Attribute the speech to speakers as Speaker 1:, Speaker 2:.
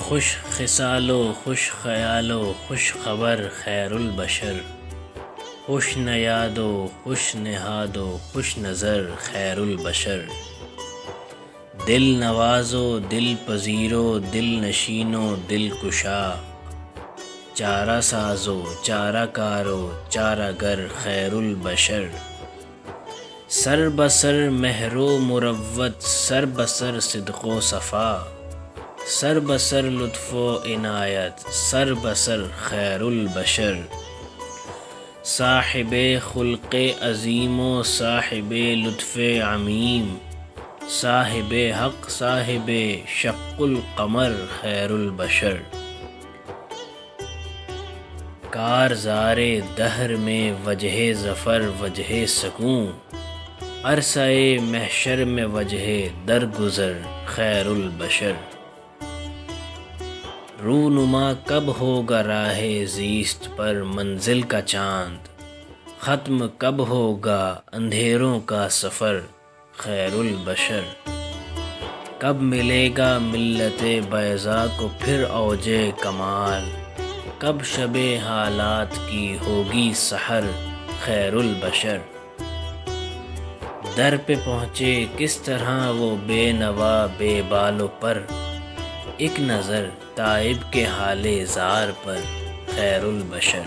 Speaker 1: खुश खिसालो खुश ख़यालो खुश ख़बर खैरुल बशर। खुश नयादो खुश नहादो खुश नज़र खैरुल बशर। दिल नवाज़ो दिल पज़ीरो दिल नशीनो दिल कुशा। चारा साज़ो चारा कारो चारा गर खैरुल बशर। सर बसर महरो मुरव्वत सर बसर सिद्क़ो सफ़ा। सर बसर लुत्फ़ो इनायत सर बसर खैरुल बशर। साहिबे खुल्क़े अज़ीमो साहिबे लुत्फ़े अमीम। साहिबे हक़ साहिबे शक़्क़ुल क़मर खैरुल बशर। कारज़ारे दहर में वजहे ज़फ़र वजहे सकून। अरसाए महशर में वजहे दरगुज़र खैरुल बशर। रूनुमा कब होगा राहे ज़ीस्त पर मंजिल का चाँद। ख़त्म कब होगा अंधेरों का सफ़र खैरुल बशर। कब मिलेगा मिल्लते बैज़ा को फिर औजे कमाल। कब शबे हालात की होगी सहर खैरुल बशर। दर पे पहुँचे किस तरह वो बेनवा बेबालों पर। एक नज़र ताइब के हाले ज़ार पर खैरुल बशर।